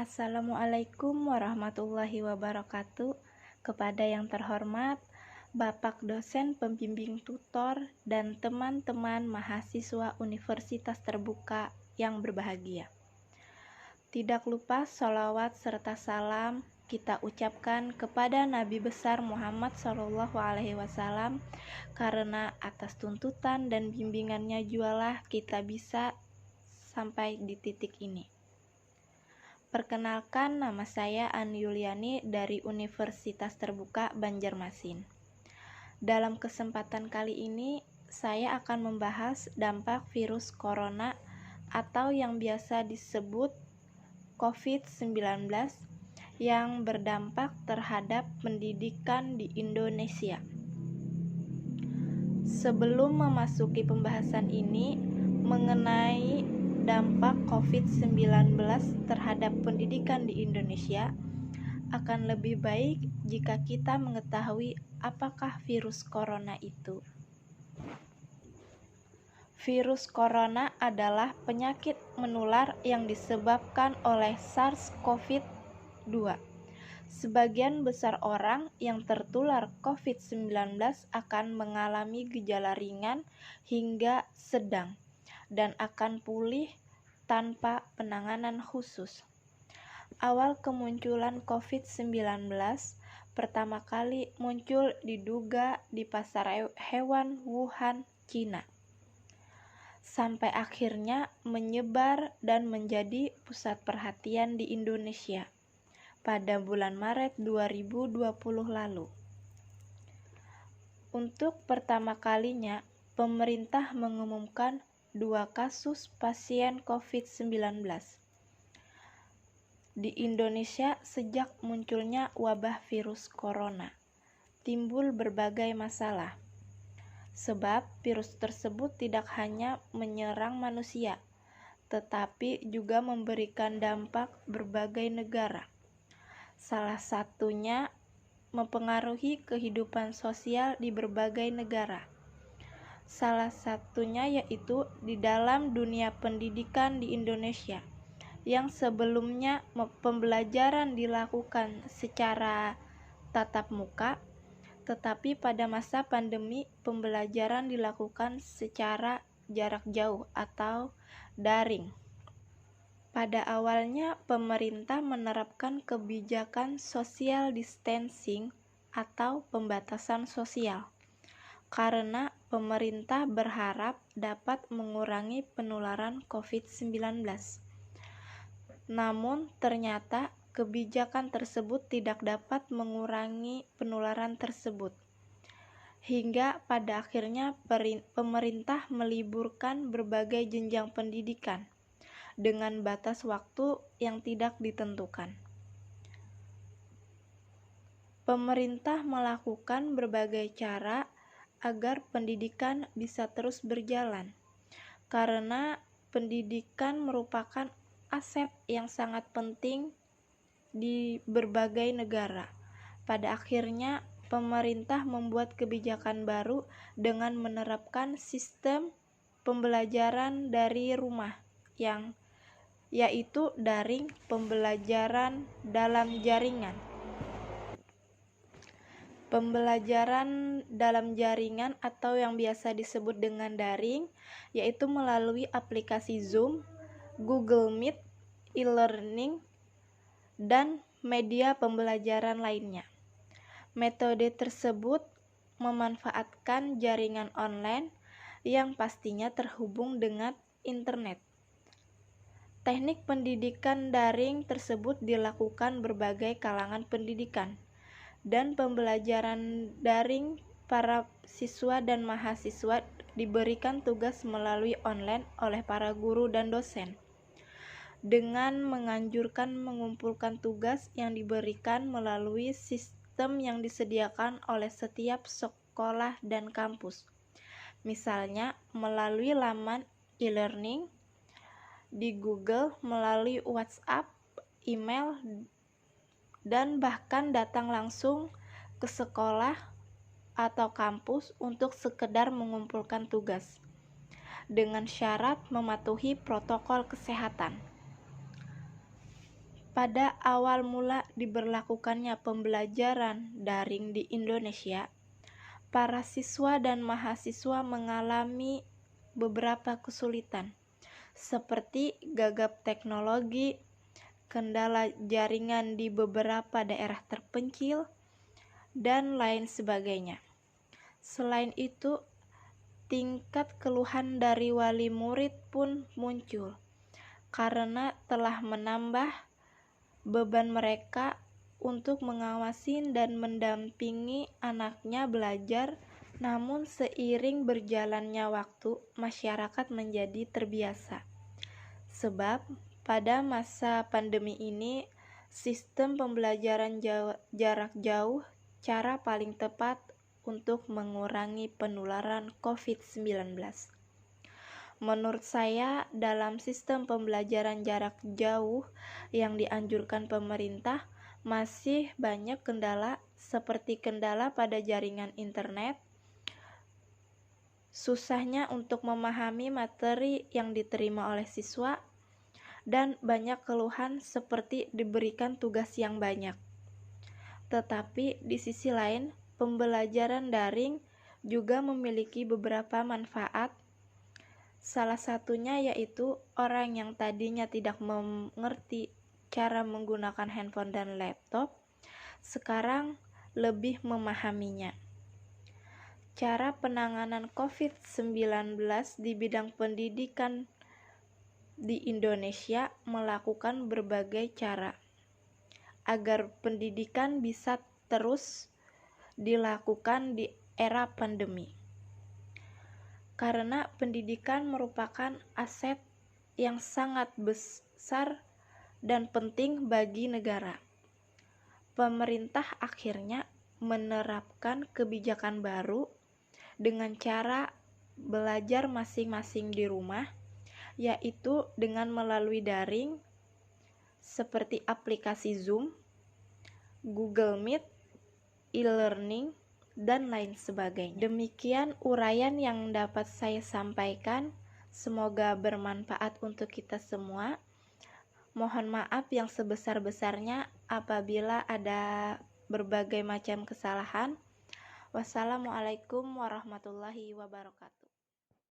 Assalamualaikum warahmatullahi wabarakatuh. Kepada yang terhormat, Bapak dosen pembimbing tutor dan teman-teman mahasiswa Universitas Terbuka yang berbahagia. Tidak lupa sholawat serta salam kita ucapkan kepada Nabi besar Muhammad SAW, karena atas tuntutan dan bimbingannya jualah kita bisa sampai di titik ini. Perkenalkan, nama saya An Yuliani dari Universitas Terbuka Banjarmasin. Dalam kesempatan kali ini, saya akan membahas dampak virus corona atau yang biasa disebut COVID-19 yang berdampak terhadap pendidikan di Indonesia. Sebelum memasuki pembahasan ini mengenai dampak COVID-19 terhadap pendidikan di Indonesia, akan lebih baik jika kita mengetahui apakah virus corona itu. Virus corona adalah penyakit menular yang disebabkan oleh SARS-CoV-2. Sebagian besar orang yang tertular COVID-19 akan mengalami gejala ringan hingga sedang dan akan pulih tanpa penanganan khusus. Awal kemunculan COVID-19 pertama kali muncul diduga di pasar hewan Wuhan, Cina, sampai akhirnya menyebar dan menjadi pusat perhatian di Indonesia pada bulan Maret 2020 lalu. Untuk pertama kalinya, pemerintah mengumumkan 2 kasus pasien COVID-19 di Indonesia. Sejak munculnya wabah virus corona, timbul berbagai masalah. Sebab virus tersebut tidak hanya menyerang manusia, tetapi juga memberikan dampak berbagai negara. Salah satunya mempengaruhi kehidupan sosial di berbagai negara. Salah satunya yaitu di dalam dunia pendidikan di Indonesia, yang sebelumnya pembelajaran dilakukan secara tatap muka, tetapi pada masa pandemi pembelajaran dilakukan secara jarak jauh atau daring. Pada awalnya pemerintah menerapkan kebijakan social distancing atau pembatasan sosial, karena pemerintah berharap dapat mengurangi penularan COVID-19. Namun ternyata kebijakan tersebut tidak dapat mengurangi penularan tersebut. Hingga pada akhirnya pemerintah meliburkan berbagai jenjang pendidikan dengan batas waktu yang tidak ditentukan. Pemerintah melakukan berbagai cara agar pendidikan bisa terus berjalan, karena pendidikan merupakan aset yang sangat penting di berbagai negara. Pada akhirnya, pemerintah membuat kebijakan baru dengan menerapkan sistem pembelajaran dari rumah, yaitu daring pembelajaran dalam jaringan. Pembelajaran dalam jaringan atau yang biasa disebut dengan daring, yaitu melalui aplikasi Zoom, Google Meet, e-learning, dan media pembelajaran lainnya. Metode tersebut memanfaatkan jaringan online yang pastinya terhubung dengan internet. Teknik pendidikan daring tersebut dilakukan berbagai kalangan pendidikan, dan pembelajaran daring para siswa dan mahasiswa diberikan tugas melalui online oleh para guru dan dosen, dengan menganjurkan mengumpulkan tugas yang diberikan melalui sistem yang disediakan oleh setiap sekolah dan kampus. Misalnya melalui laman e-learning di Google, melalui WhatsApp, email, dan bahkan datang langsung ke sekolah atau kampus untuk sekedar mengumpulkan tugas dengan syarat mematuhi protokol kesehatan. Pada awal mula diberlakukannya pembelajaran daring di Indonesia, para siswa dan mahasiswa mengalami beberapa kesulitan, seperti gagap teknologi, kendala jaringan di beberapa daerah terpencil, dan lain sebagainya. Selain itu, tingkat keluhan dari wali murid pun muncul, karena telah menambah beban mereka untuk mengawasi dan mendampingi anaknya belajar. Namun seiring berjalannya waktu, masyarakat menjadi terbiasa. Sebab pada masa pandemi ini, sistem pembelajaran jarak jauh cara paling tepat untuk mengurangi penularan COVID-19. Menurut saya, dalam sistem pembelajaran jarak jauh yang dianjurkan pemerintah, masih banyak kendala, seperti kendala pada jaringan internet, susahnya untuk memahami materi yang diterima oleh siswa, dan banyak keluhan seperti diberikan tugas yang banyak. Tetapi di sisi lain, pembelajaran daring juga memiliki beberapa manfaat. Salah satunya yaitu orang yang tadinya tidak mengerti cara menggunakan handphone dan laptop, sekarang lebih memahaminya. Cara penanganan COVID-19 di bidang pendidikan di Indonesia melakukan berbagai cara agar pendidikan bisa terus dilakukan di era pandemi. Karena pendidikan merupakan aset yang sangat besar dan penting bagi negara. Pemerintah akhirnya menerapkan kebijakan baru dengan cara belajar masing-masing di rumah, yaitu dengan melalui daring seperti aplikasi Zoom, Google Meet, e-learning, dan lain sebagainya. Demikian uraian yang dapat saya sampaikan. Semoga bermanfaat untuk kita semua. Mohon maaf yang sebesar-besarnya apabila ada berbagai macam kesalahan. Wassalamualaikum warahmatullahi wabarakatuh.